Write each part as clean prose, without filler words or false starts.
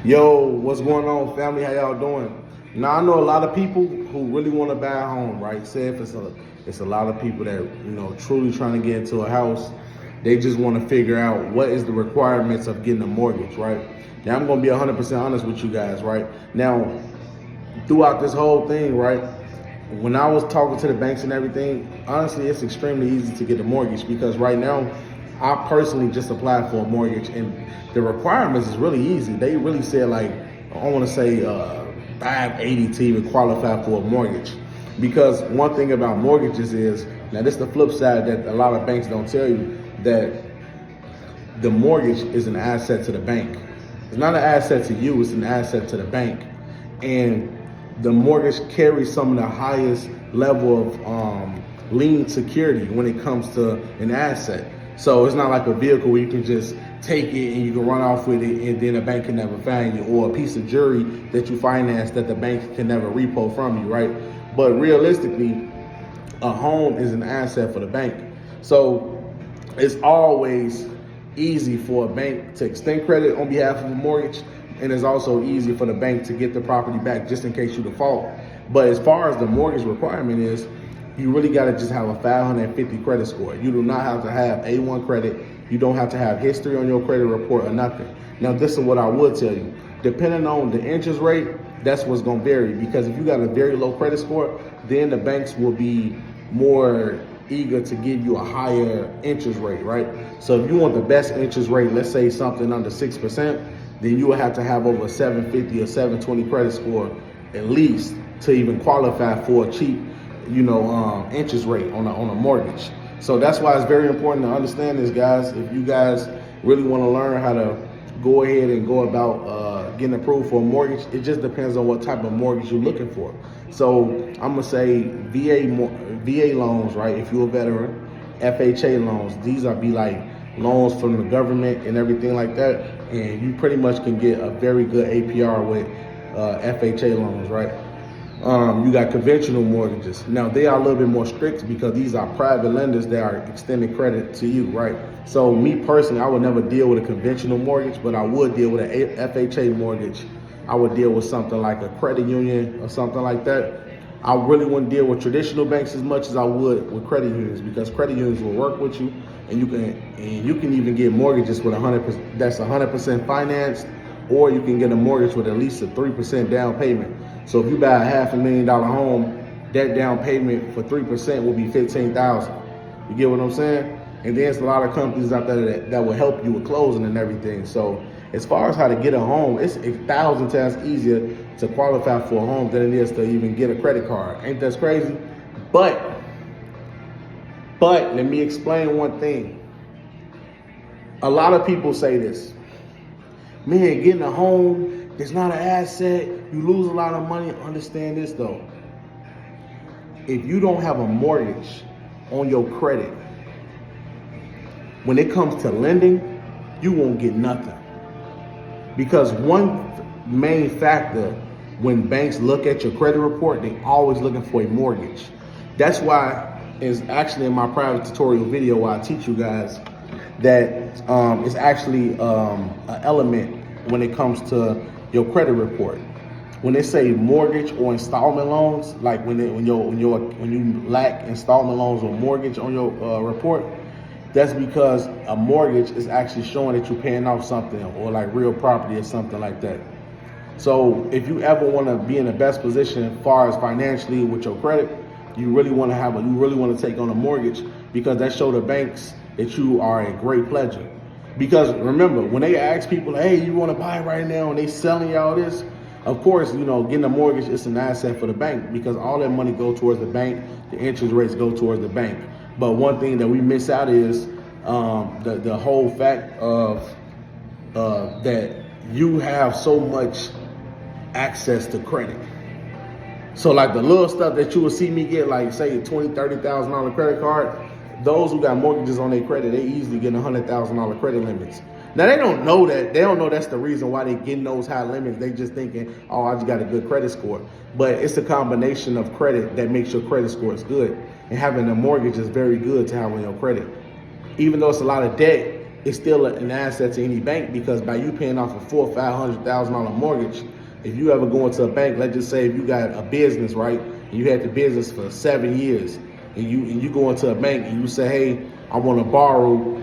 Yo, what's going on, family? How y'all doing? Now I know a lot of people who really want to buy a home, right? Say if it's a lot of people that truly trying to get into a house. They just want to figure out what is the requirements of getting a mortgage, right? Now I'm gonna be 100% honest with you guys, right? Now throughout this whole thing, right? When I was talking to the banks and everything, honestly, it's extremely easy to get a mortgage because right now, I personally just applied for a mortgage and the requirements is really easy. They really said like, I want to say 580 to even qualify for a mortgage. Because one thing about mortgages is, now this is the flip side that a lot of banks don't tell you, that the mortgage is an asset to the bank. It's not an asset to you, it's an asset to the bank. And the mortgage carries some of the highest level of lien security when it comes to an asset. So it's not like a vehicle where you can just take it and you can run off with it and then the bank can never find you, or a piece of jewelry that you finance that the bank can never repo from you, right? But realistically, a home is an asset for the bank. So it's always easy for a bank to extend credit on behalf of a mortgage, and it's also easy for the bank to get the property back just in case you default. But as far as the mortgage requirement is, you really got to just have a 550 credit score. You do not have to have A1 credit. You don't have to have history on your credit report or nothing. Now, this is what I would tell you. Depending on the interest rate, that's what's going to vary, because if you got a very low credit score, then the banks will be more eager to give you a higher interest rate, right? So if you want the best interest rate, let's say something under 6%, then you will have to have over a 750 or 720 credit score at least to even qualify for a cheap, interest rate on a mortgage. So that's why it's very important to understand this, guys. If you guys really want to learn how to go ahead and go about getting approved for a mortgage, it just depends on what type of mortgage you're looking for. So I'm gonna say VA loans, right? If you're a veteran, FHA loans. These are be like loans from the government and everything like that, and you pretty much can get a very good APR with FHA loans, right? You got conventional mortgages. Now they are a little bit more strict because these are private lenders that are extending credit to you, right? So me personally, I would never deal with a conventional mortgage, but I would deal with an FHA mortgage. I would deal with something like a credit union or something like that. I really wouldn't deal with traditional banks as much as I would with credit unions, because credit unions will work with you, and you can even get mortgages with 100%, that's 100% financed, or you can get a mortgage with at least a 3% down payment. So if you buy a $500,000 home, that down payment for 3% will be $15,000. You get what I'm saying? And there's a lot of companies out there that will help you with closing and everything. So as far as how to get a home, it's 1,000 times easier to qualify for a home than it is to even get a credit card. Ain't that crazy? But let me explain one thing. A lot of people say this: man, getting a home is not an asset. You lose a lot of money. Understand this though. If you don't have a mortgage on your credit, when it comes to lending, you won't get nothing. Because one main factor when banks look at your credit report, they always looking for a mortgage. That's why it's actually in my private tutorial video where I teach you guys that it's actually an element when it comes to your credit report. When they say mortgage or installment loans, like when you lack installment loans or mortgage on your report, that's because a mortgage is actually showing that you're paying off something, or like real property or something like that. So if you ever want to be in the best position as far as financially with your credit, you really want to take on a mortgage, because that shows the banks that you are a great pledger. Because remember, when they ask people, hey, you want to buy right now, and they selling y'all this, of course, getting a mortgage is an asset for the bank, because all that money goes towards the bank, the interest rates go towards the bank. But one thing that we miss out is the whole fact of that you have so much access to credit. So like the little stuff that you will see me get, like say $20,000, $30,000 credit card, those who got mortgages on their credit, they easily get $100,000 credit limits. Now they don't know that. They don't know that's the reason why they getting those high limits. They just thinking, oh, I just got a good credit score. But it's a combination of credit that makes your credit score is good. And having a mortgage is very good to have on your credit. Even though it's a lot of debt, it's still an asset to any bank, because by you paying off a $400,000 or $500,000 mortgage, if you ever go into a bank, let's just say if you got a business, right, and you had the business for 7 years, and you go into a bank and you say, hey, I want to borrow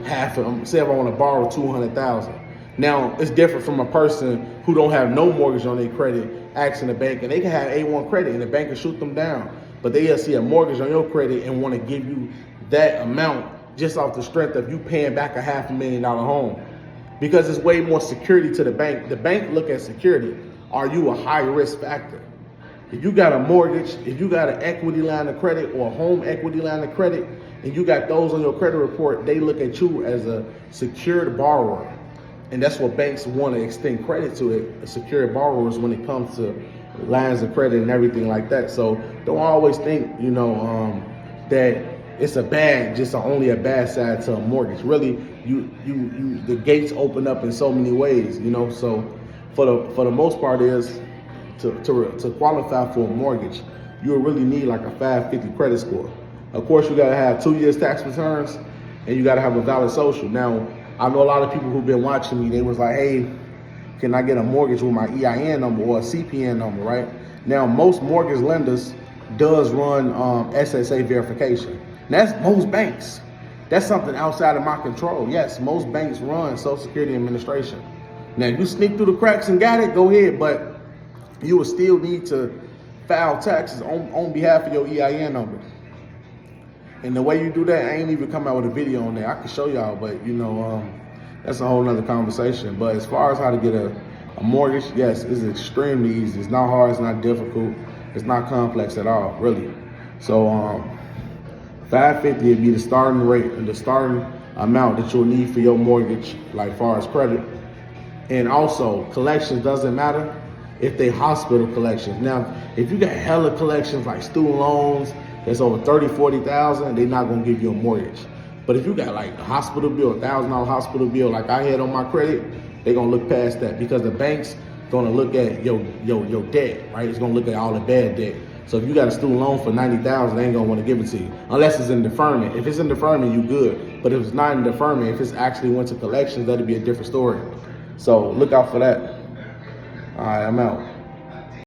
say if I want to borrow $200,000. Now it's different from a person who don't have no mortgage on their credit asking the bank, and they can have A1 credit and the bank can shoot them down, but they'll see a mortgage on your credit and want to give you that amount just off the strength of you paying back a $500,000 home, because it's way more security to the bank. The bank look at security. Are you a high risk factor? If you got a mortgage, if you got an equity line of credit or a home equity line of credit, and you got those on your credit report, they look at you as a secured borrower. And that's what banks want to extend credit to, it, secured borrowers, when it comes to lines of credit and everything like that. So don't always think, that it's only a bad side to a mortgage. Really, the gates open up in so many ways, So for the most part is to qualify for a mortgage, you'll really need like a 550 credit score. Of course, you gotta have 2 years tax returns, and you gotta have a valid social. Now, I know a lot of people who've been watching me, they was like, hey, can I get a mortgage with my EIN number or a CPN number, right? Now, most mortgage lenders does run SSA verification. That's most banks. That's something outside of my control. Yes, most banks run Social Security Administration. Now, if you sneak through the cracks and got it, go ahead, but you will still need to file taxes on behalf of your EIN number. And the way you do that, I ain't even come out with a video on that. I can show y'all, but that's a whole nother conversation. But as far as how to get a mortgage, yes, it's extremely easy. It's not hard, it's not difficult, it's not complex at all, really. So 550 would be the starting rate and the starting amount that you'll need for your mortgage, like far as credit. And also, collections doesn't matter if they hospital collections. Now, if you got hella collections like student loans, that's over 30, 40,000, they're not gonna give you a mortgage. But if you got like a hospital bill, $1,000 hospital bill, like I had on my credit, they're gonna look past that, because the bank's gonna look at your debt, right? It's gonna look at all the bad debt. So if you got a student loan for $90,000, they ain't gonna wanna give it to you, unless it's in deferment. If it's in deferment, you good. But if it's not in deferment, if it's actually went to collections, that'd be a different story. So look out for that. All right, I'm out.